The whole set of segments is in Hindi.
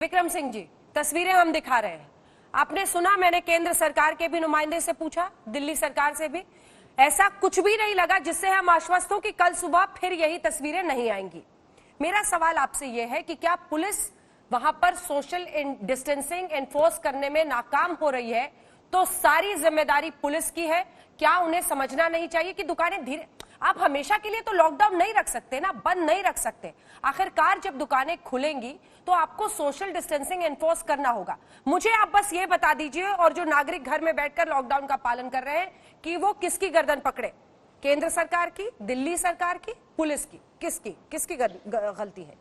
विक्रम सिंह जी, तस्वीरें हम दिखा रहे हैं। आपने सुना, मैंने केंद्र सरकार के भी नुमाइंदे से पूछा, दिल्ली सरकार से भी, ऐसा कुछ भी नहीं लगा जिससे हम आश्वस्त हो कि कल सुबह फिर यही तस्वीरें नहीं आएंगी। मेरा सवाल आपसे यह है कि क्या पुलिस वहां पर सोशल डिस्टेंसिंग एनफोर्स करने में नाकाम हो रही है तो सारी जिम्मेदारी पुलिस की है? क्या उन्हें समझना नहीं चाहिए कि दुकानें धीरे, आप हमेशा के लिए तो लॉकडाउन नहीं रख सकते ना, बंद नहीं रख सकते। आखिरकार जब दुकानें खुलेंगी तो आपको सोशल डिस्टेंसिंग एनफोर्स करना होगा। मुझे आप बस ये बता दीजिए, और जो नागरिक घर में बैठकर लॉकडाउन का पालन कर रहे हैं, कि वो किसकी गर्दन पकड़े? केंद्र सरकार की, दिल्ली सरकार की, पुलिस की? किसकी किसकी गलती है?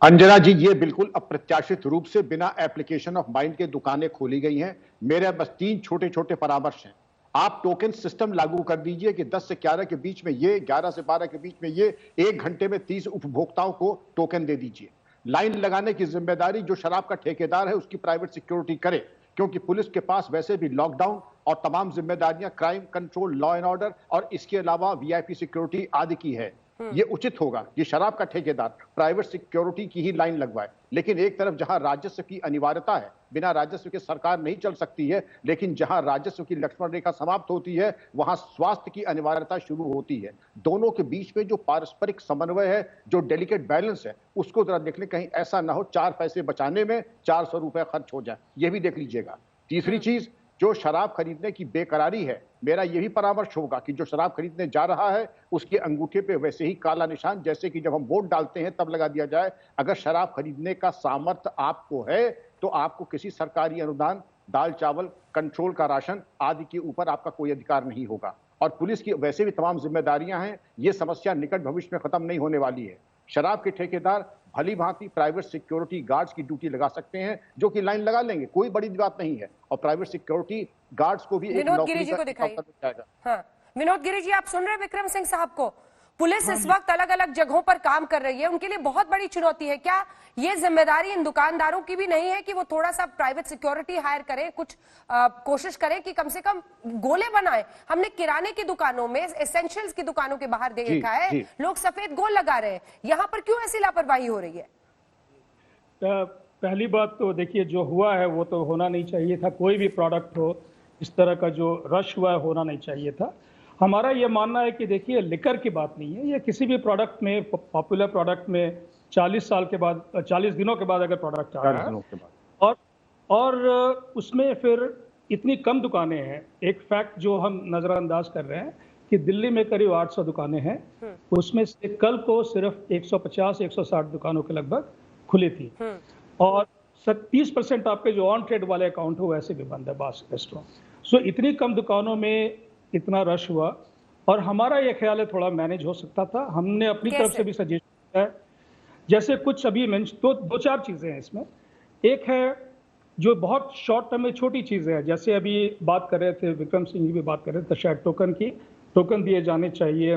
अंजना जी, ये बिल्कुल अप्रत्याशित रूप से बिना एप्लीकेशन ऑफ माइंड के दुकानें खोली गई हैं। मेरे बस 3 छोटे छोटे परामर्श हैं। आप टोकन सिस्टम लागू कर दीजिए कि 10 से 11 के बीच में ये, 11 से 12 के बीच में ये, 1 घंटे में 30 उपभोक्ताओं को टोकन दे दीजिए। लाइन लगाने की जिम्मेदारी जो शराब का ठेकेदार है उसकी प्राइवेट सिक्योरिटी करे, क्योंकि पुलिस के पास वैसे भी लॉकडाउन और तमाम जिम्मेदारियां crime control, law and order और इसके अलावा वीआईपी सिक्योरिटी आदि की है। ये उचित होगा कि शराब का ठेकेदार प्राइवेट सिक्योरिटी की ही लाइन लगवाए। लेकिन एक तरफ जहां राजस्व की अनिवार्यता है, बिना राजस्व के सरकार नहीं चल सकती है, लेकिन जहां राजस्व की लक्ष्मण रेखा समाप्त होती है वहां स्वास्थ्य की अनिवार्यता शुरू होती है। दोनों के बीच में जो पारस्परिक समन्वय है, जो डेलिकेट बैलेंस है, उसको जरा देख लें, कहीं ऐसा ना हो 4 पैसे बचाने में 400 रुपए खर्च हो जाए। यह भी देख लीजिएगा। तीसरी चीज, जो शराब खरीदने की बेकरारी है, मेरा यही परामर्श होगा कि जो शराब खरीदने जा रहा है उसके अंगूठे पे वैसे ही काला निशान, जैसे कि जब हम वोट डालते हैं तब लगा दिया जाए। अगर शराब खरीदने का सामर्थ्य आपको है तो आपको किसी सरकारी अनुदान, दाल चावल, कंट्रोल का राशन आदि के ऊपर आपका कोई अधिकार नहीं होगा। और पुलिस की वैसे भी तमाम जिम्मेदारियां हैं। ये समस्या निकट भविष्य में खत्म नहीं होने वाली है। शराब के ठेकेदार भली भांति प्राइवेट सिक्योरिटी गार्ड्स की ड्यूटी लगा सकते हैं, जो कि लाइन लगा लेंगे, कोई बड़ी बात नहीं है। और प्राइवेट सिक्योरिटी गार्ड्स को भी एक नौकरी का अवसर मिल हाँ, विनोद गिरी जी, आप सुन रहे हैं विक्रम सिंह साहब को? पुलिस इस वक्त अलग अलग जगहों पर काम कर रही है, उनके लिए बहुत बड़ी चुनौती है। क्या ये जिम्मेदारी इन दुकानदारों की भी नहीं है कि वो थोड़ा सा प्राइवेट सिक्योरिटी हायर करें, कुछ कोशिश करें कि कम से कम गोले बनाए? हमने किराने की दुकानों में, एसेंशियल्स की दुकानों के बाहर देखा है, लोग सफेद गोल लगा रहे हैं। यहाँ पर क्यों ऐसी लापरवाही हो रही है? पहली बात तो देखिए, जो हुआ है वो तो होना नहीं चाहिए था। कोई भी प्रोडक्ट हो, इस तरह का जो रश हुआ है होना नहीं चाहिए था। हमारा ये मानना है कि देखिए, लिकर की बात नहीं है, ये किसी भी प्रोडक्ट में, पॉपुलर प्रोडक्ट में 40 साल के बाद, 40 दिनों के बाद अगर प्रोडक्ट आ रहा है और उसमें फिर इतनी कम दुकानें हैं। एक फैक्ट जो हम नजरअंदाज कर रहे हैं कि दिल्ली में करीब 800 दुकानें हैं, उसमें से कल को सिर्फ 150-160 दुकानों के लगभग खुली थी। और 30% आपके जो ऑन ट्रेड वाले अकाउंट हो वैसे भी बंद है, बास रेस्टोरेंट। सो इतनी कम दुकानों में इतना रश हुआ, और हमारा ये ख्याल है थोड़ा मैनेज हो सकता था। हमने अपनी तरफ से भी सजेशन किया है, जैसे कुछ अभी तो 2-4 चीजें हैं इसमें। एक है जो बहुत शॉर्ट टर्म में छोटी चीजें हैं, जैसे अभी बात कर रहे थे, विक्रम सिंह जी भी बात कर रहे थे, शायद टोकन दिए जाने चाहिए।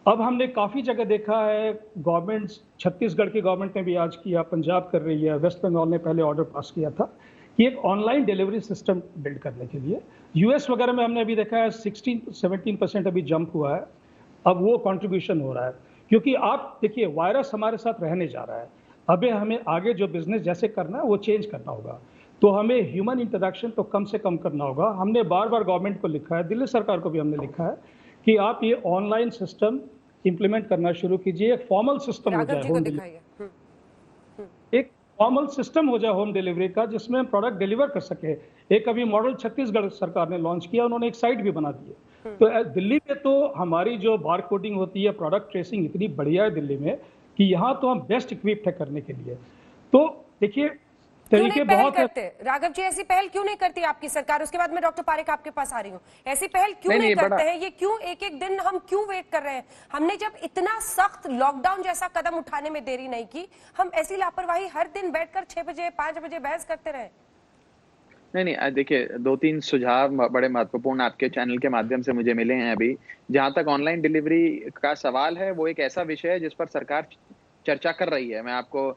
अब हमने काफ़ी जगह देखा है, गवर्नमेंट, छत्तीसगढ़ की गवर्नमेंट ने भी आज किया, पंजाब कर रही है, वेस्ट बंगाल ने पहले ऑर्डर पास किया था कि एक ऑनलाइन डिलीवरी सिस्टम बिल्ड करने के लिए। यूएस वगैरह में हमने अभी देखा है 16-17% अभी जंप हुआ है। अब वो कंट्रीब्यूशन हो रहा है, क्योंकि आप देखिए वायरस हमारे साथ रहने जा रहा है। अबे हमें आगे जो बिजनेस जैसे करना है वो चेंज करना होगा, तो हमें ह्यूमन इंटरेक्शन तो कम से कम करना होगा। हमने बार बार गवर्नमेंट को लिखा है, दिल्ली सरकार को भी हमने लिखा है कि आप ये ऑनलाइन सिस्टम इंप्लीमेंट करना शुरू कीजिए। एक फॉर्मल सिस्टम हो जाए, एक फॉर्मल सिस्टम हो जाए होम डिलीवरी का, जिसमें हम प्रोडक्ट डिलीवर कर सके। एक अभी मॉडल छत्तीसगढ़ सरकार ने लॉन्च किया, उन्होंने एक साइट भी बना दी है। तो दिल्ली में तो हमारी जो बार कोडिंग होती है, प्रोडक्ट ट्रेसिंग इतनी बढ़िया है दिल्ली में कि यहाँ तो हम बेस्ट इक्विप्ड है करने के लिए। तो देखिए, तरीके बहुत करते। राघव जी, ऐसी पहल क्यों नहीं करती आपकी सरकार? उसके बाद मैं डॉक्टर पारेख आपके पास आ रही हूँ। ऐसी पहल क्यों नहीं करते हैं? ये क्यों एक एक दिन हम क्यों वेट कर रहे हैं? हमने जब इतना सख्त लॉकडाउन जैसा कदम उठाने में देरी नहीं की, हम ऐसी लापरवाही हर दिन बैठकर 6 बजे 5 बजे बहस करते रहे? नहीं, देखिए, 2-3 सुझाव बड़े महत्वपूर्ण आपके चैनल के माध्यम से मुझे मिले हैं अभी। जहां तक ऑनलाइन डिलीवरी का सवाल है, वो एक ऐसा विषय है जिस पर सरकार चर्चा कर रही है। मैं आपको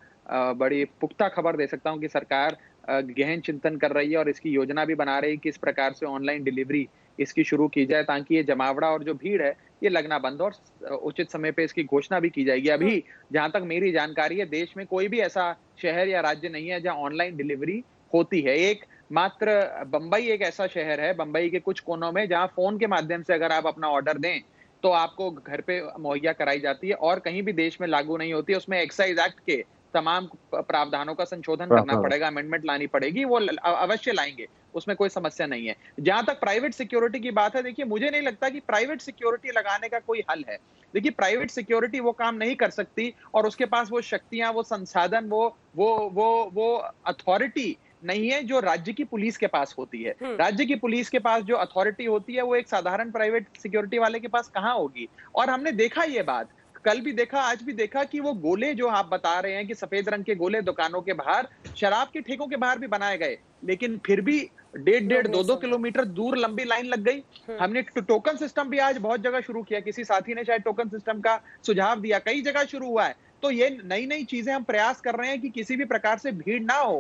बड़ी पुख्ता खबर दे सकता हूं कि सरकार गहन चिंतन कर रही है और इसकी योजना भी बना रही है कि किस प्रकार से ऑनलाइन डिलीवरी इसकी शुरू की जाए, ताकि ये जमावड़ा और जो भीड़ है ये लगना बंद हो, और उचित समय पे इसकी घोषणा भी की जाएगी। अभी जहां तक मेरी जानकारी है, देश में कोई भी ऐसा शहर या राज्य नहीं है जहां ऑनलाइन डिलीवरी होती है। एक मात्र बंबई एक ऐसा शहर है, बंबई के कुछ कोनों में, जहां फोन के माध्यम से अगर आप अपना ऑर्डर दें तो आपको घर पे मुहैया कराई जाती है, और कहीं भी देश में लागू नहीं होती है। उसमें एक्साइज एक्ट के तमाम प्रावधानों का संशोधन करना पड़ेगा, अमेंडमेंट लानी पड़ेगी, वो अवश्य लाएंगे, उसमें कोई समस्या नहीं है। जहां तक प्राइवेट सिक्योरिटी की बात है, देखिए मुझे नहीं लगता कि प्राइवेट सिक्योरिटी लगाने का कोई हल है। देखिए प्राइवेट सिक्योरिटी वो काम नहीं कर सकती, और उसके पास वो शक्तियां, वो संसाधन, वो अथॉरिटी नहीं है जो राज्य की पुलिस के पास होती है। राज्य की पुलिस के पास जो अथॉरिटी होती है वो एक साधारण प्राइवेट सिक्योरिटी वाले के पास कहां होगी। और हमने देखा ये बात, कल भी देखा, आज भी देखा कि वो गोले जो आप बता रहे हैं कि सफेद रंग के गोले दुकानों के बाहर, शराब के ठेकों के बाहर भी बनाए गए, लेकिन फिर भी 1.5-2 किलोमीटर दूर लंबी लाइन लग गई। हमने टोकन सिस्टम भी आज बहुत जगह शुरू किया, किसी साथी ने शायद टोकन सिस्टम का सुझाव दिया, कई जगह शुरू हुआ है। तो ये नई नई चीजें हम प्रयास कर रहे हैं कि किसी भी प्रकार से भीड़ ना हो,